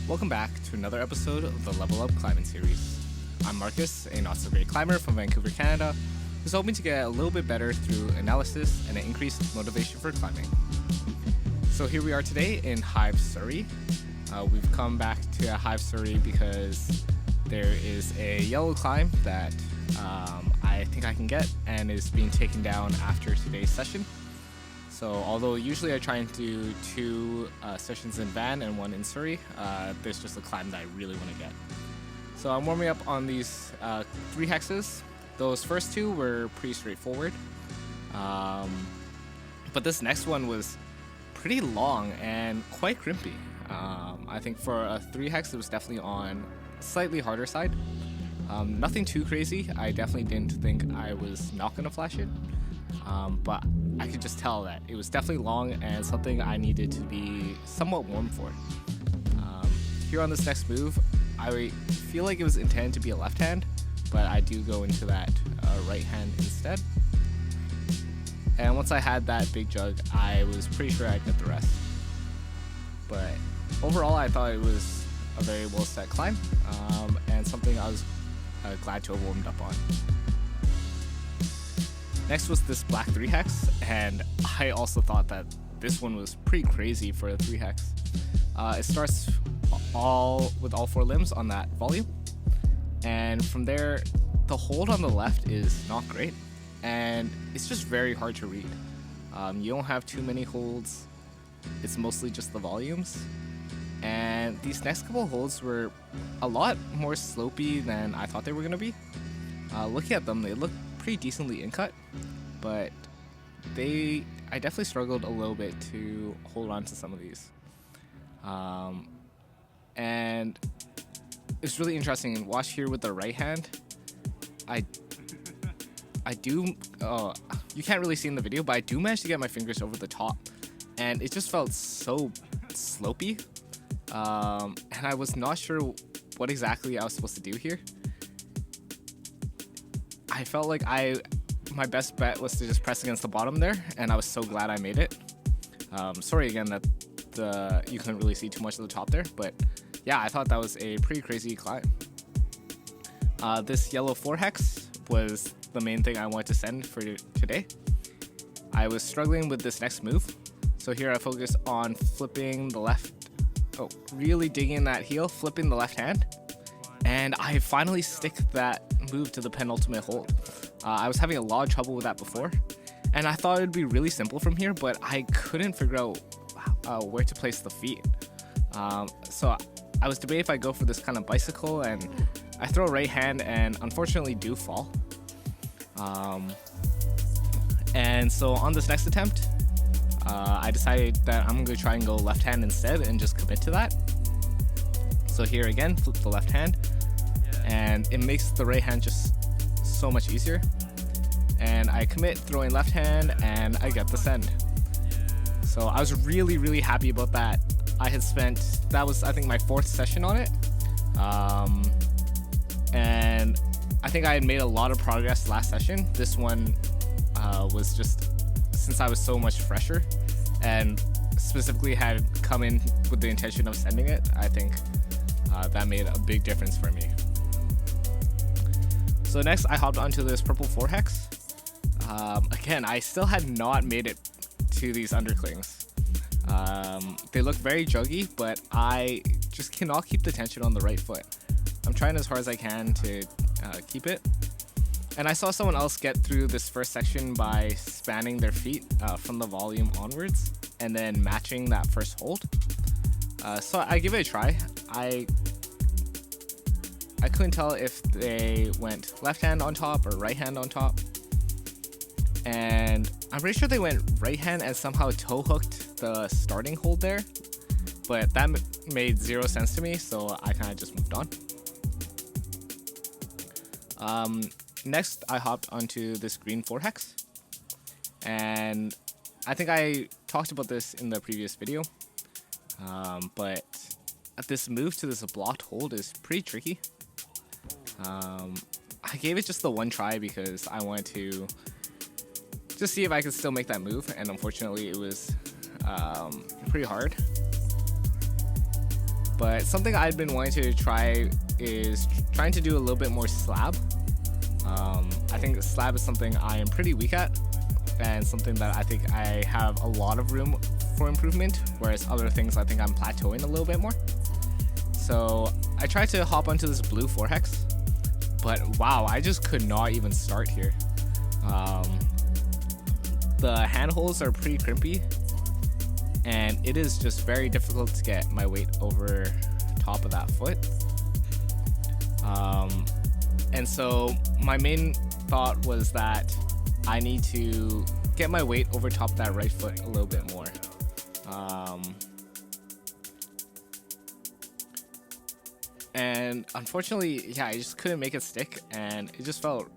Welcome back to another episode of the Level Up Climbing Series. I'm Marcus, a not-so-great climber from Vancouver, Canada, who's hoping to get a little bit better through analysis and an increased motivation for climbing. So here we are today in Hive, Surrey. We've come back to Hive, Surrey because there is a yellow climb that I think I can get and is being taken down after today's session. So although usually I try and do two sessions in Van and one in Surrey, there's just a climb that I really want to get. So I'm warming up on these 3 hexes. Those first 2 were pretty straightforward. But this next one was pretty long and quite crimpy. I think for a 3 hex it was definitely on slightly harder side. Nothing too crazy. I definitely didn't think I was not going to flash it. But I could just tell that it was definitely long and something I needed to be somewhat warm for. Here on this next move, I feel like it was intended to be a left hand, but I do go into that right hand instead. And once I had that big jug, I was pretty sure I'd get the rest. But overall, I thought it was a very well set climb, and something I was glad to have warmed up on. Next was this black 3 hex, and I also thought that this one was pretty crazy for a 3 hex. It starts with all 4 limbs on that volume, and from there the hold on the left is not great, and it's just very hard to read. You don't have too many holds, it's mostly just the volumes, and these next couple holds were a lot more slopey than I thought they were going to be. Looking at them, they look pretty decently in cut, but I definitely struggled a little bit to hold on to some of these. And it's really interesting. And watch here with the right hand. I do. You can't really see in the video, but I do manage to get my fingers over the top, and it just felt so slopey. And I was not sure what exactly I was supposed to do here. I felt like my best bet was to just press against the bottom there, and I was so glad I made it. Sorry again that you couldn't really see too much of the top there, but yeah, I thought that was a pretty crazy climb. This yellow 4 hex was the main thing I wanted to send for today. I was struggling with this next move, so here I focused on flipping the left, really digging that heel, flipping the left hand, and I finally stick that move to the penultimate hold. I was having a lot of trouble with that before, and I thought it would be really simple from here, but I couldn't figure out where to place the feet. So I was debating if I go for this kind of bicycle, and I throw right hand and unfortunately do fall. And so on this next attempt, I decided that I'm going to try and go left hand instead and just commit to that. So here again, flip the left hand, and it makes the right hand just so much easier. And I commit throwing left hand, and I get the send. So I was really happy about that. That was I think my 4th session on it, and I think I had made a lot of progress last session. This one was just, since I was so much fresher and specifically had come in with the intention of sending it, I think that made a big difference for me. So next I hopped onto this purple 4 hex. Again, I still had not made it to these underclings. They look very juggy, but I just cannot keep the tension on the right foot. I'm trying as hard as I can to keep it. And I saw someone else get through this first section by spanning their feet from the volume onwards and then matching that first hold. So I give it a try. I couldn't tell if they went left hand on top or right hand on top. And I'm pretty sure they went right hand and somehow toe hooked the starting hold there. But that made 0 sense to me, so I kind of just moved on. Next, I hopped onto this green 4 hex. And I think I talked about this in the previous video. But this move to this blocked hold is pretty tricky. I gave it just the one try because I wanted to just see if I could still make that move, and unfortunately it was pretty hard. But something I've been wanting to try is trying to do a little bit more slab. I think slab is something I am pretty weak at, and something that I think I have a lot of room for improvement, whereas other things I think I'm plateauing a little bit more. So I tried to hop onto this blue 4-hex, but wow, I just could not even start here. The handholds are pretty crimpy, and it is just very difficult to get my weight over top of that foot. And so my main thought was that I need to get my weight over top of that right foot a little bit more. And unfortunately, yeah, I just couldn't make it stick, and it just felt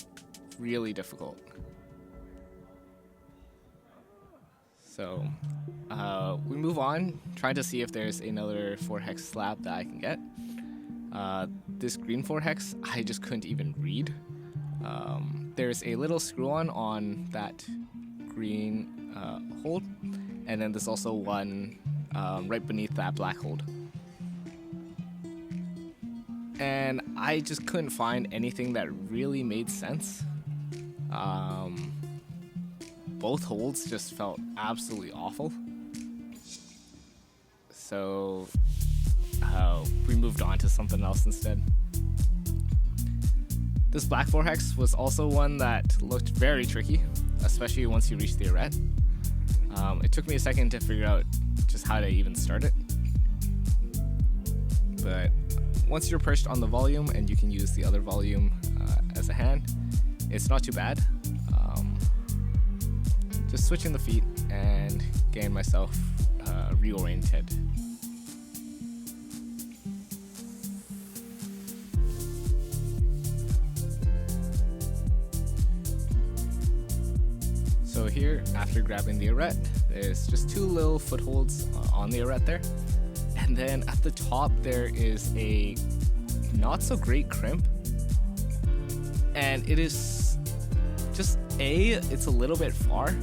really difficult. So we move on, trying to see if there's another 4-hex slab that I can get. This green 4-hex, I just couldn't even read. There's a little screw-on that green hold, and then there's also one right beneath that black hold. And I just couldn't find anything that really made sense. Both holds just felt absolutely awful. So we moved on to something else instead. This black 4-hex was also one that looked very tricky, especially once you reach the arete. It took me a second to figure out just how to even start it. But once you're perched on the volume and you can use the other volume as a hand, it's not too bad. Just switching the feet and getting myself reoriented. So here, after grabbing the arete, there's just 2 little footholds on the arete there. And then at the top there is a not so great crimp. And it is just it's a little bit far.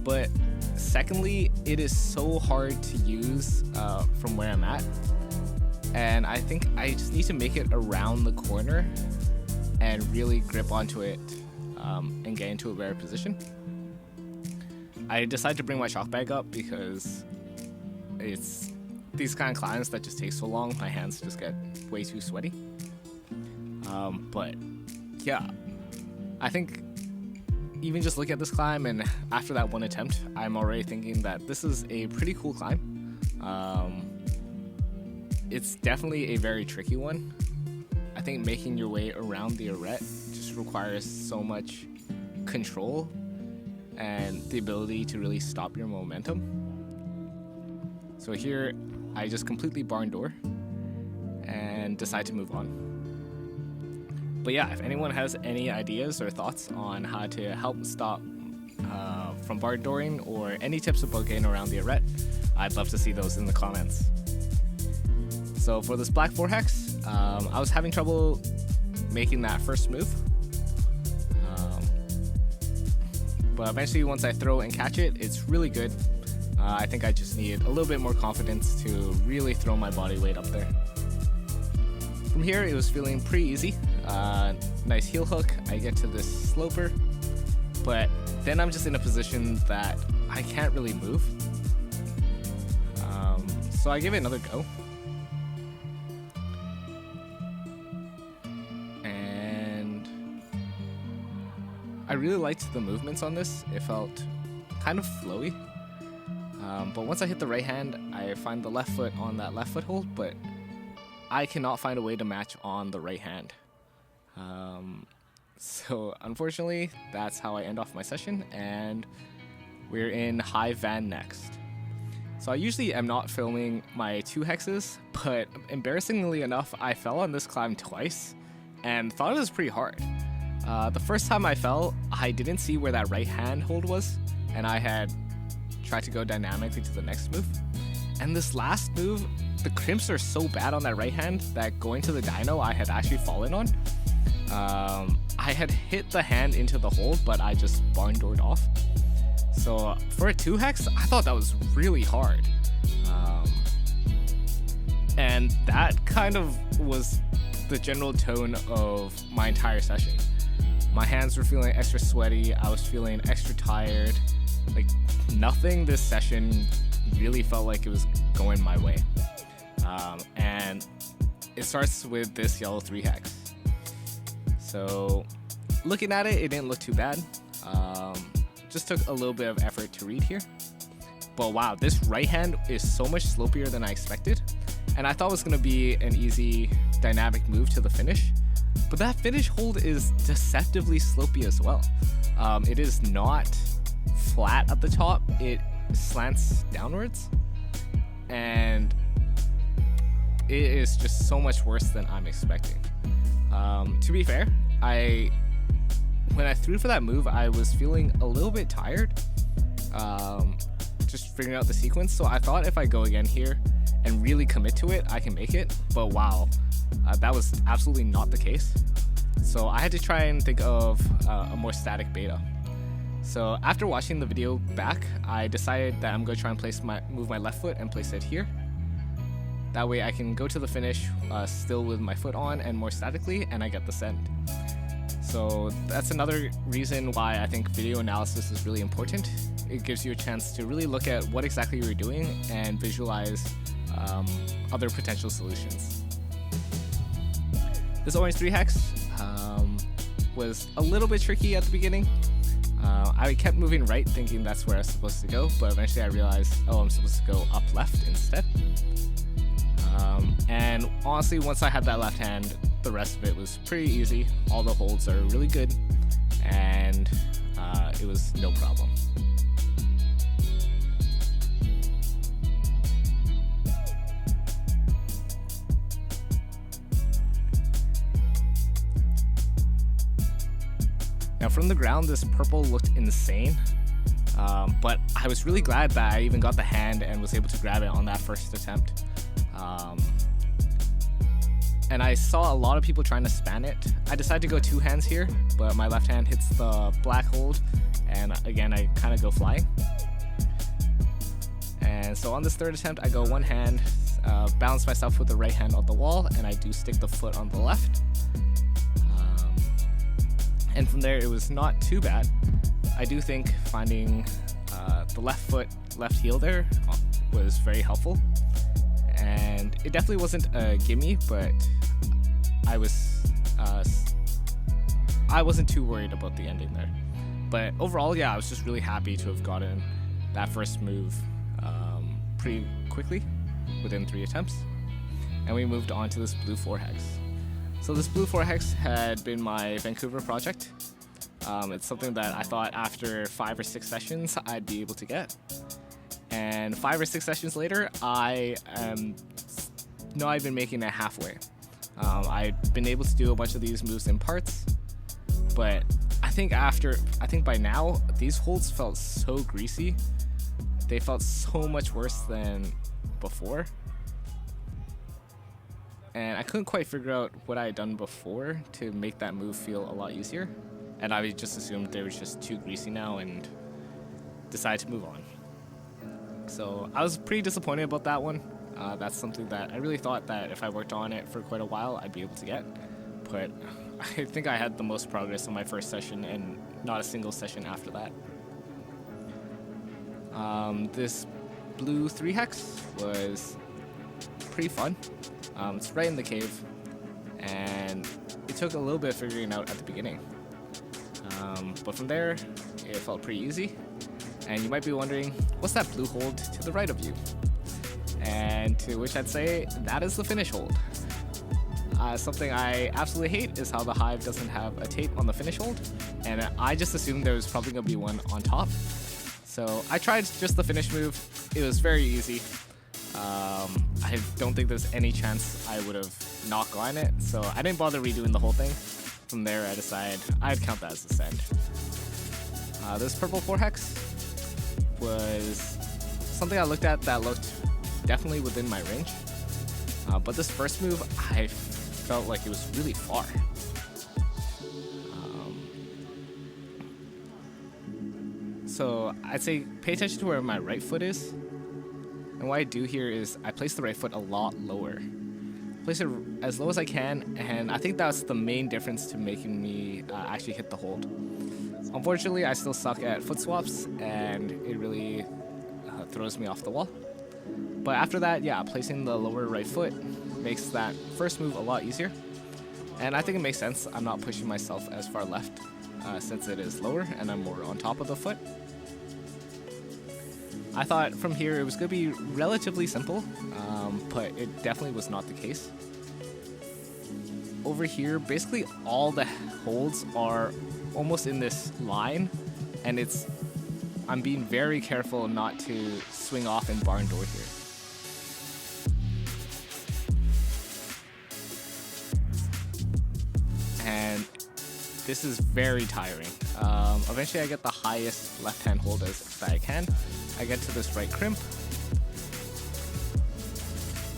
But secondly, it is so hard to use from where I'm at. And I think I just need to make it around the corner and really grip onto it and get into a better position. I decided to bring my chalk bag up because it's these kind of climbs that just take so long, my hands just get way too sweaty. But yeah, I think even just look at this climb, and after that one attempt, I'm already thinking that this is a pretty cool climb. It's definitely a very tricky one. I think making your way around the arete just requires so much control and the ability to really stop your momentum. So here, I just completely barn door and decide to move on. But yeah, if anyone has any ideas or thoughts on how to help stop from barn dooring or any tips about getting around the arete, I'd love to see those in the comments. So for this black 4-hex, I was having trouble making that first move. But eventually once I throw and catch it, it's really good. I think I just need a little bit more confidence to really throw my body weight up there. From here, it was feeling pretty easy. Nice heel hook, I get to this sloper, but then I'm just in a position that I can't really move. So I give it another go. And I really liked the movements on this. It felt kind of flowy. But once I hit the right hand, I find the left foot on that left foothold, but I cannot find a way to match on the right hand. So unfortunately, that's how I end off my session, and we're in high van next. So I usually am not filming my 2 hexes, but embarrassingly enough, I fell on this climb twice and thought it was pretty hard. The first time I fell, I didn't see where that right hand hold was, and I had tried to go dynamically to the next move. And this last move, the crimps are so bad on that right hand that going to the dyno, I had actually fallen on. I had hit the hand into the hold, but I just barn doored off. So for a 2 hex, I thought that was really hard. And that kind of was the general tone of my entire session. My hands were feeling extra sweaty, I was feeling extra tired. Like, nothing this session really felt like it was going my way. And it starts with this yellow 3 hex. So looking at it, it didn't look too bad. Just took a little bit of effort to read here. But wow, this right hand is so much slopier than I expected. And I thought it was going to be an easy dynamic move to the finish. But that finish hold is deceptively slopey as well. It is not flat at the top, it slants downwards. And it is just so much worse than I'm expecting. To be fair, when I threw for that move, I was feeling a little bit tired, just figuring out the sequence. So I thought if I go again here and really commit to it, I can make it. But wow, that was absolutely not the case. So I had to try and think of a more static beta. So after watching the video back, I decided that I'm going to try and move my left foot and place it here. That way I can go to the finish still with my foot on and more statically, and I get the send. So that's another reason why I think video analysis is really important. It gives you a chance to really look at what exactly you're doing and visualize other potential solutions. This orange 3 hex was a little bit tricky at the beginning. I kept moving right thinking that's where I was supposed to go, but eventually I realized, oh, I'm supposed to go up left instead. And honestly, once I had that left hand, the rest of it was pretty easy. All the holds are really good, and it was no problem. Now from the ground, this purple looked insane, but I was really glad that I even got the hand and was able to grab it on that first attempt. And I saw a lot of people trying to span it. I decided to go 2 hands here, but my left hand hits the black hold, and again I kind of go flying. And so on this third attempt, I go 1 hand, balance myself with the right hand on the wall, and I do stick the foot on the left. And from there, it was not too bad. I do think finding the left foot, left heel there was very helpful. And it definitely wasn't a gimme, but I wasn't too worried about the ending there. But overall, yeah, I was just really happy to have gotten that first move pretty quickly, within 3 attempts. And we moved on to this blue 4 hex. So this blue 4 hex had been my Vancouver project. It's something that I thought after 5 or 6 sessions I'd be able to get. And 5 or 6 sessions later, I am not even making it halfway. I've been able to do a bunch of these moves in parts, but I think by now, these holds felt so greasy. They felt so much worse than before. And I couldn't quite figure out what I had done before to make that move feel a lot easier. And I just assumed they were just too greasy now and decided to move on. So I was pretty disappointed about that one. That's something that I really thought that if I worked on it for quite a while, I'd be able to get. But I think I had the most progress on my first session and not a single session after that. This blue 3 hex was pretty fun. It's right in the cave, and it took a little bit of figuring out at the beginning. But from there, it felt pretty easy. And you might be wondering, what's that blue hold to the right of you? And to which I'd say, that is the finish hold. Something I absolutely hate is how the Hive doesn't have a tape on the finish hold, and I just assumed there was probably going to be one on top. So I tried just the finish move. It was very easy. I don't think there's any chance I would have not gotten it, so I didn't bother redoing the whole thing. From there, I decided I'd count that as a send. This purple 4 hex was something I looked at that looked definitely within my range. But this first move, I felt like it was really far. So I'd say pay attention to where my right foot is. And what I do here is I place the right foot a lot lower. place it as low as I can, and I think that's the main difference to making me actually hit the hold. Unfortunately, I still suck at foot swaps, and it really throws me off the wall. But after that, yeah, placing the lower right foot makes that first move a lot easier. And I think it makes sense. I'm not pushing myself as far left since it is lower and I'm more on top of the foot. I thought from here it was going to be relatively simple, but it definitely was not the case. Over here, basically all the holds are almost in this line, and I'm being very careful not to swing off and barn door here. And this is very tiring. Eventually I get the highest left hand hold that I can. I get to this right crimp.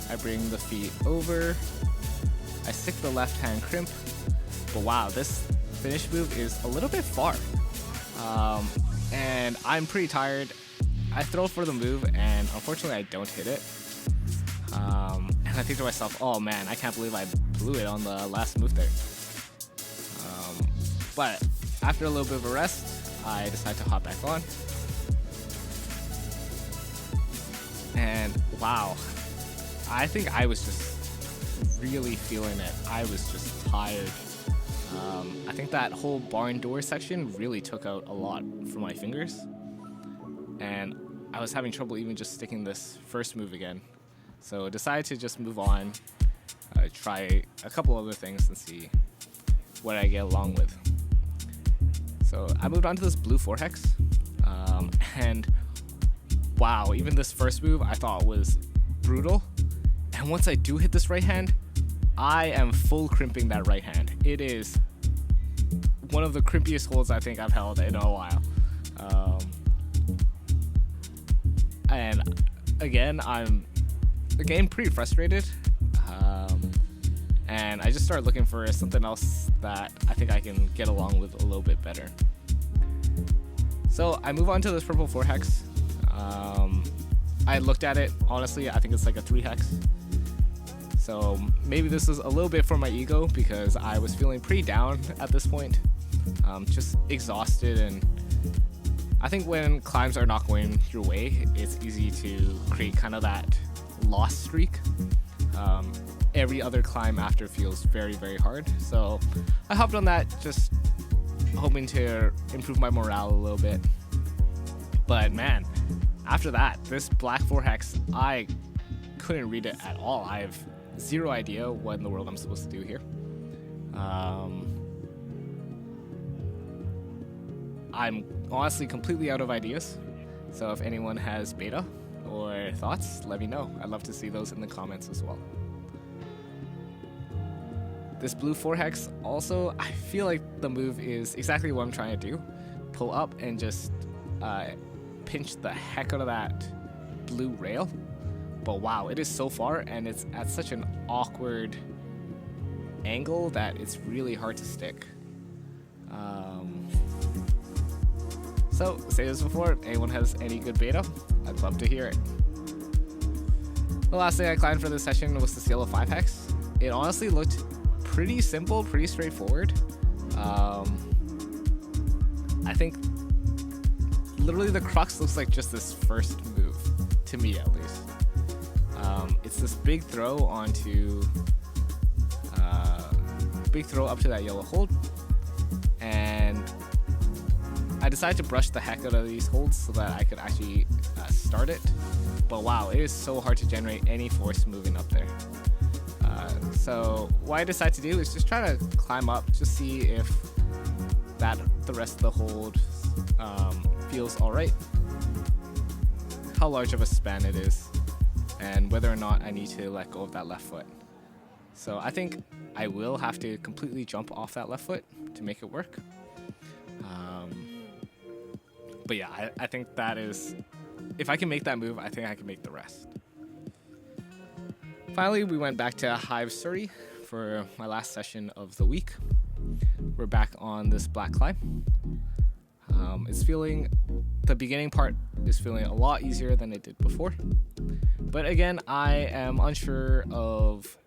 I bring the feet over. I stick the left hand crimp. But wow, this finish move is a little bit far. And I'm pretty tired. I throw for the move and unfortunately I don't hit it. And I think to myself, oh man, I can't believe I blew it on the last move there. But after a little bit of a rest, I decide to hop back on. And wow, I think I was just really feeling it. I was just tired. I think that whole barn door section really took out a lot from my fingers. And I was having trouble even just sticking this first move again. So I decided to just move on, try a couple other things and see what I get along with. So I moved on to this blue 4-hex, and wow, even this first move I thought was brutal. And once I do hit this right hand, I am full crimping that right hand. It is one of the crimpiest holds I think I've held in a while. And again, I'm pretty frustrated. And I just started looking for something else that I think I can get along with a little bit better. So I move on to this purple 4-hex. I looked at it, honestly, I think it's like a 3-hex. So maybe this is a little bit for my ego because I was feeling pretty down at this point. Just exhausted, and I think when climbs are not going your way, it's easy to create kind of that lost streak. Every other climb after feels very, very hard. So I hopped on that, just hoping to improve my morale a little bit. But man, after that, this black 4-hex, I couldn't read it at all. I have zero idea what in the world I'm supposed to do here. I'm honestly completely out of ideas. So if anyone has beta or thoughts, let me know. I'd love to see those in the comments as well. This blue 4-hex also, I feel like the move is exactly what I'm trying to do. Pull up and just pinch the heck out of that blue rail. But wow, it is so far and it's at such an awkward angle that it's really hard to stick. So, say this before, if anyone has any good beta, I'd love to hear it. The last thing I climbed for this session was this yellow 5-hex. It honestly looked pretty simple, pretty straightforward. I think literally the crux looks like just this first move, to me at least. It's this big throw onto, big throw up to that yellow hold, and I decided to brush the heck out of these holds so that I could actually start it. But wow, it is so hard to generate any force moving up there. So what I decided to do is just try to climb up, just see if the rest of the hold feels alright, how large of a span it is, and whether or not I need to let go of that left foot. So I think I will have to completely jump off that left foot to make it work. But yeah, I think that is, if I can make that move, I think I can make the rest. Finally, we went back to Hive Surrey for my last session of the week. We're back on this black climb. The beginning part is feeling a lot easier than it did before. But again, I am unsure of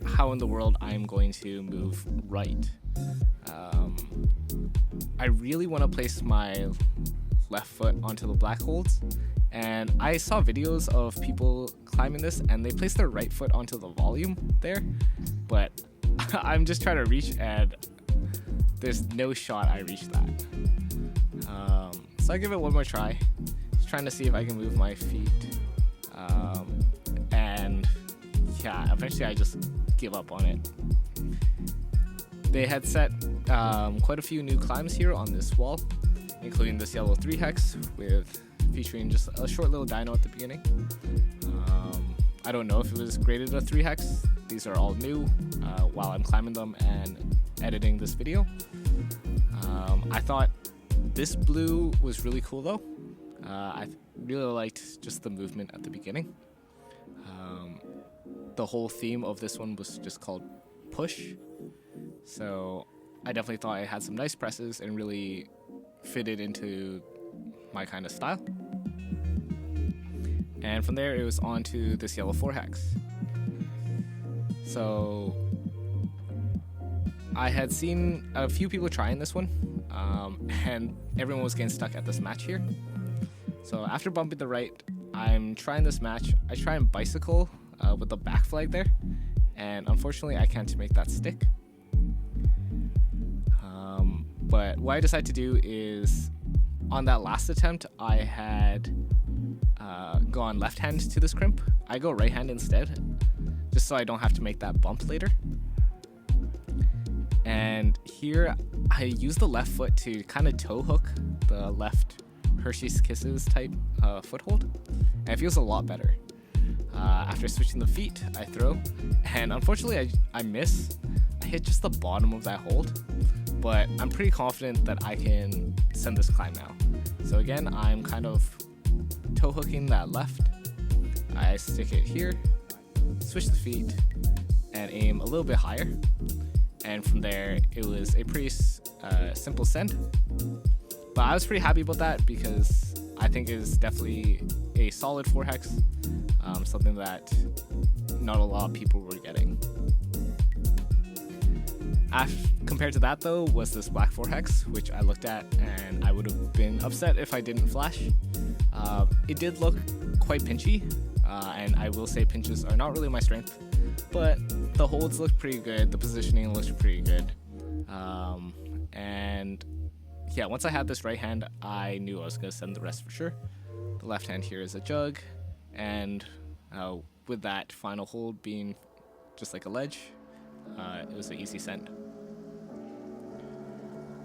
how in the world I'm going to move right. I really want to place my left foot onto the black holds, and I saw videos of people climbing this and they place their right foot onto the volume there, but I'm just trying to reach and there's no shot I reach that. So I give it one more try, just trying to see if I can move my feet, and yeah, eventually I just give up on it. They had set quite a few new climbs here on this wall, including this yellow 3 hex featuring just a short little dyno at the beginning. I don't know if it was graded a 3 hex. These are all new while I'm climbing them and editing this video. I thought this blue was really cool though. I really liked just the movement at the beginning. The whole theme of this one was just called push. So I definitely thought it had some nice presses and really fitted into my kind of style. And from there it was on to this yellow 4 hex. So I had seen a few people trying this one, and everyone was getting stuck at this match here. So after bumping the right, I'm trying this match. I try and bicycle with the back flag there, and unfortunately I can't make that stick. But what I decided to do is, on that last attempt, I had gone left hand to this crimp. I go right hand instead, just so I don't have to make that bump later. And here I use the left foot to kind of toe hook the left Hershey's Kisses type foothold, and it feels a lot better. After switching the feet, I throw, and unfortunately I miss. I hit just the bottom of that hold, but I'm pretty confident that I can send this climb now. So again, I'm kind of toe hooking that left. I stick it here, switch the feet, and aim a little bit higher. And from there, it was a pretty simple send. But I was pretty happy about that because I think it is definitely a solid 4 hex, something that not a lot of people were getting. Compared to that though was this black 4 hex, which I looked at and I would have been upset if I didn't flash. It did look quite pinchy, and I will say pinches are not really my strength, but the holds looked pretty good, the positioning looked pretty good. And yeah, once I had this right hand, I knew I was going to send the rest for sure. The left hand here is a jug, and with that final hold being just like a ledge, it was an easy send.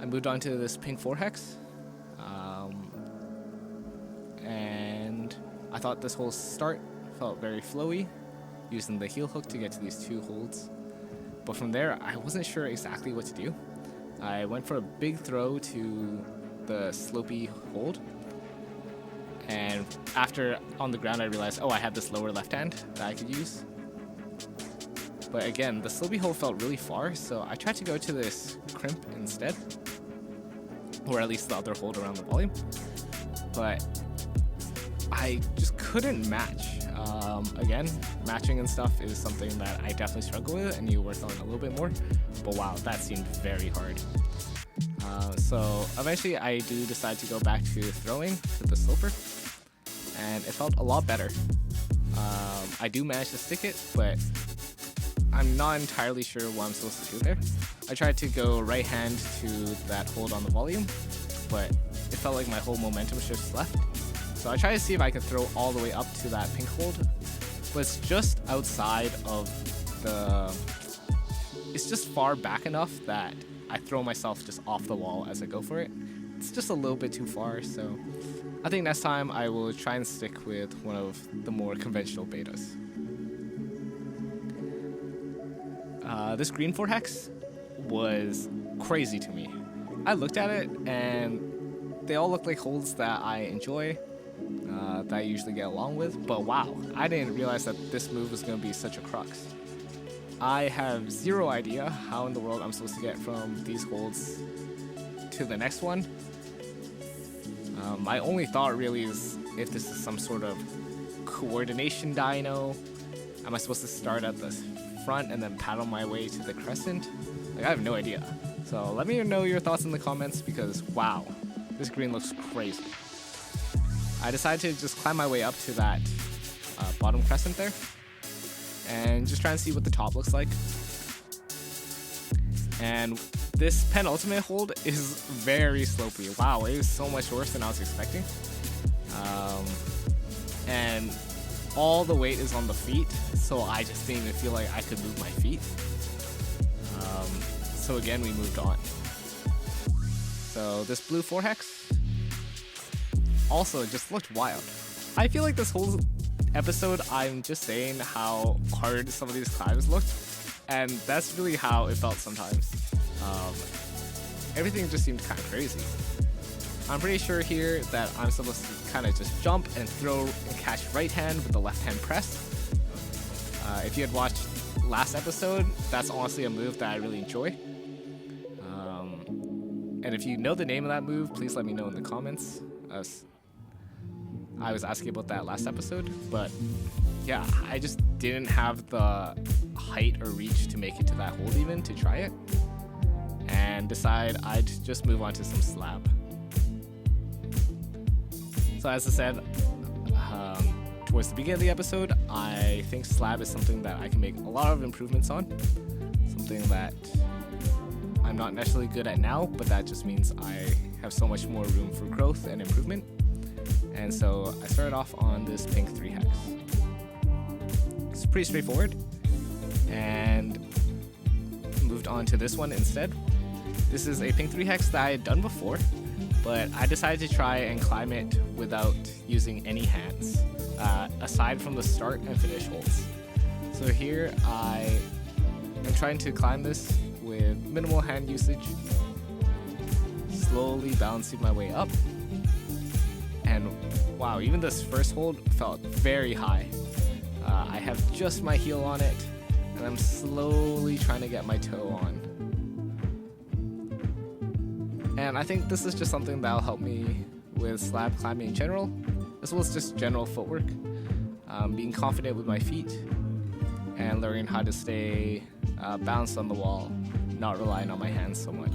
I moved on to this pink 4 hex, and I thought this whole start felt very flowy, using the heel hook to get to these 2 holds. But from there, I wasn't sure exactly what to do. I went for a big throw to the slopey hold, and after on the ground I realized, oh, I had this lower left hand that I could use. But again, the slopey hold felt really far, so I tried to go to this crimp instead, or at least the other hold around the volume. But I just couldn't match. Again, matching and stuff is something that I definitely struggle with and you work on a little bit more. But wow, that seemed very hard. So eventually I do decide to go back to throwing to the sloper, and it felt a lot better. I do manage to stick it, but I'm not entirely sure what I'm supposed to do there. I tried to go right hand to that hold on the volume, but it felt like my whole momentum shift left. So I tried to see if I could throw all the way up to that pink hold, but it's just outside of it's just far back enough that I throw myself just off the wall as I go for it. It's just a little bit too far, so I think next time I will try and stick with one of the more conventional betas. This green 4 hex was crazy to me. I looked at it and they all look like holds that I enjoy, that I usually get along with, but wow, I didn't realize that this move was going to be such a crux. I have zero idea how in the world I'm supposed to get from these holds to the next one. My only thought really is if this is some sort of coordination dyno. Am I supposed to start at the front and then paddle my way to the crescent. Like, I have no idea. So let me know your thoughts in the comments because wow, this green looks crazy. I decided to just climb my way up to that bottom crescent there and just try and see what the top looks like. And this penultimate hold is very slopey. Wow, it is so much worse than I was expecting. And all the weight is on the feet, so I just didn't even feel like I could move my feet. So again, we moved on. So this blue 4-hex also just looked wild. I feel like this whole episode I'm just saying how hard some of these climbs looked, and that's really how it felt sometimes. Everything just seemed kind of crazy. I'm pretty sure here that I'm supposed to kind of just jump and throw and catch right hand with the left hand press. If you had watched last episode, that's honestly a move that I really enjoy. And if you know the name of that move, please let me know in the comments. I was asking about that last episode, but yeah, I just didn't have the height or reach to make it to that hold even to try it, and decide I'd just move on to some slab. So as I said, towards the beginning of the episode, I think slab is something that I can make a lot of improvements on, something that I'm not necessarily good at now, but that just means I have so much more room for growth and improvement. And so I started off on this pink 3-hex. It's pretty straightforward, and moved on to this one instead. This is a pink 3-hex that I had done before, but I decided to try and climb it without using any hands, aside from the start and finish holds. So here I am trying to climb this with minimal hand usage, slowly balancing my way up. And wow, even this first hold felt very high. I have just my heel on it, and I'm slowly trying to get my toe on. And I think this is just something that'll help me with slab climbing in general, as well as just general footwork. Being confident with my feet, and learning how to stay balanced on the wall, not relying on my hands so much.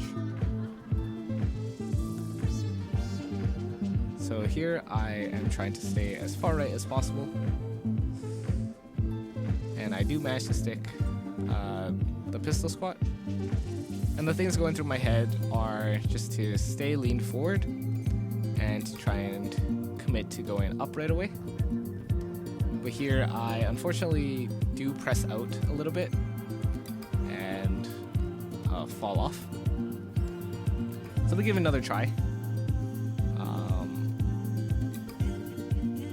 So here I am trying to stay as far right as possible, and I do manage to stick the pistol squat. And the things going through my head are just to stay leaned forward and to try and commit to going up right away. But here I unfortunately do press out a little bit and fall off. So we'll give it another try.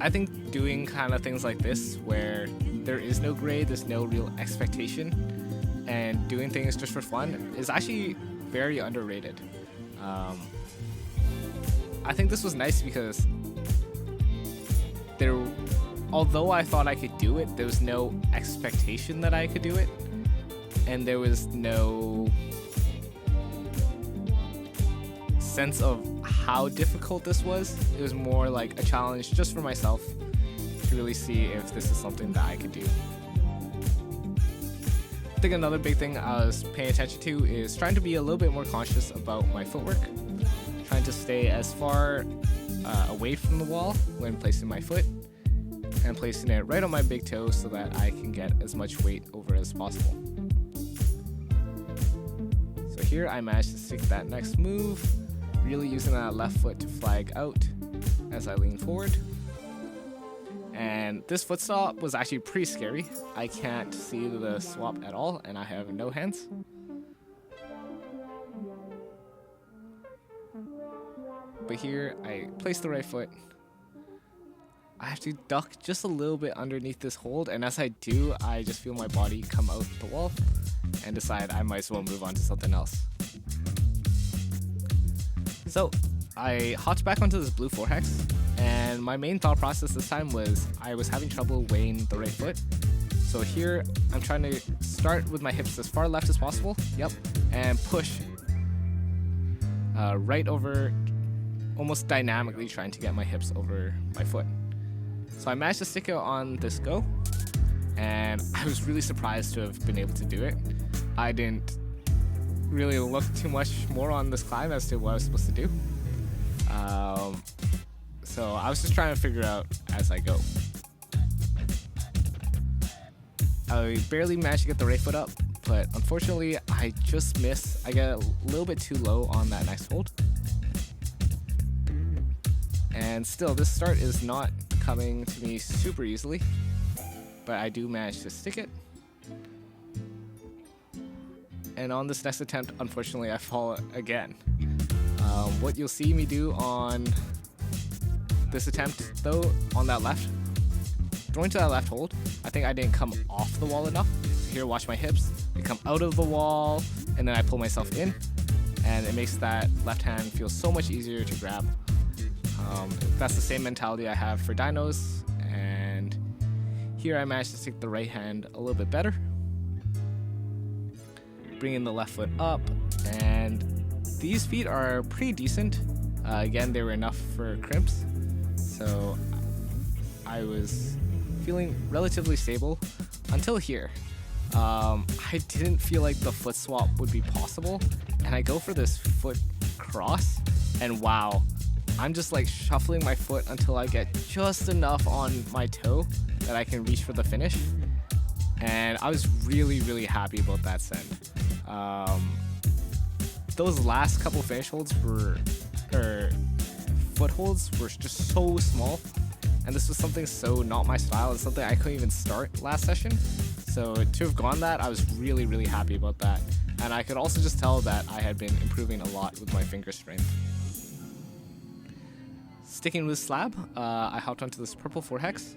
I think doing kind of things like this where there is no grade, there's no real expectation, and doing things just for fun is actually very underrated. I think this was nice because although I thought I could do it, there was no expectation that I could do it, and there was no sense of how difficult this was. It was more like a challenge just for myself to really see if this is something that I could do. I think another big thing I was paying attention to is trying to be a little bit more conscious about my footwork, trying to stay as far away from the wall when placing my foot, and placing it right on my big toe so that I can get as much weight over as possible. So here I managed to stick that next move, really using that left foot to flag out as I lean forward. And this foot stop was actually pretty scary. I can't see the swap at all, and I have no hands. But here I place the right foot. I have to duck just a little bit underneath this hold, and as I do, I just feel my body come out the wall and decide I might as well move on to something else. So I hopped back onto this blue 4-hex, and my main thought process this time was I was having trouble weighing the right foot. So here I'm trying to start with my hips as far left as possible, and push right over, almost dynamically trying to get my hips over my foot. So I managed to stick it on this go, and I was really surprised to have been able to do it. I didn't really look too much more on this climb as to what I was supposed to do. So I was just trying to figure out as I go. I barely managed to get the right foot up, but unfortunately I just missed. I get a little bit too low on that next hold. And still, this start is not coming to me super easily, but I do manage to stick it. And on this next attempt, unfortunately, I fall again. What you'll see me do on this attempt, though, on that left, going to that left hold, I think I didn't come off the wall enough. So here, watch my hips. I come out of the wall, and then I pull myself in, and it makes that left hand feel so much easier to grab. That's the same mentality I have for dynos, and here I managed to stick the right hand a little bit better. Bringing the left foot up, and these feet are pretty decent. Again, they were enough for crimps, so I was feeling relatively stable until here. I didn't feel like the foot swap would be possible, and I go for this foot cross, and wow, I'm just like shuffling my foot until I get just enough on my toe that I can reach for the finish, and I was really happy about that send. Those last couple finish holds footholds were just so small, and this was something so not my style and something I couldn't even start last session. So to have gone that, I was really happy about that, and I could also just tell that I had been improving a lot with my finger strength. Sticking with Slab, I hopped onto this purple 4-hex,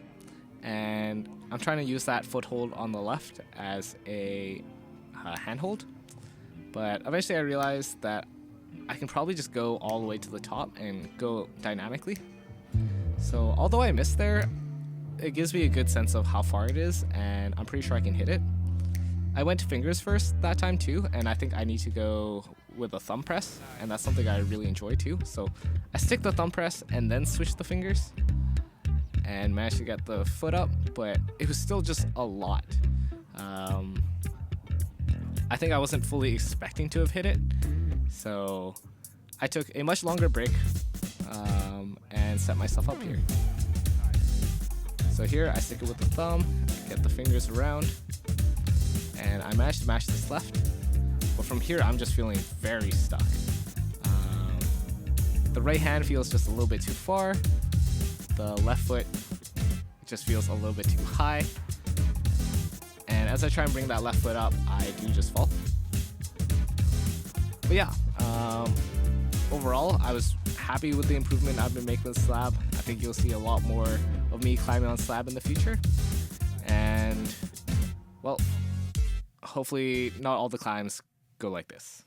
and I'm trying to use that foothold on the left as a handhold. But eventually I realized that I can probably just go all the way to the top and go dynamically. So although I missed there, it gives me a good sense of how far it is, and I'm pretty sure I can hit it. I went to fingers first that time too, and I think I need to go with a thumb press, and that's something I really enjoy too. So I stick the thumb press and then switch the fingers and managed to get the foot up, but it was still just a lot. I think I wasn't fully expecting to have hit it, so I took a much longer break and set myself up here. So here I stick it with the thumb, get the fingers around, and I managed to mash this left. But from here I'm just feeling very stuck. The right hand feels just a little bit too far. The left foot just feels a little bit too high. And as I try and bring that left foot up, I do just fall. But yeah, overall, I was happy with the improvement I've been making with Slab. I think you'll see a lot more of me climbing on Slab in the future. And, well, hopefully not all the climbs go like this.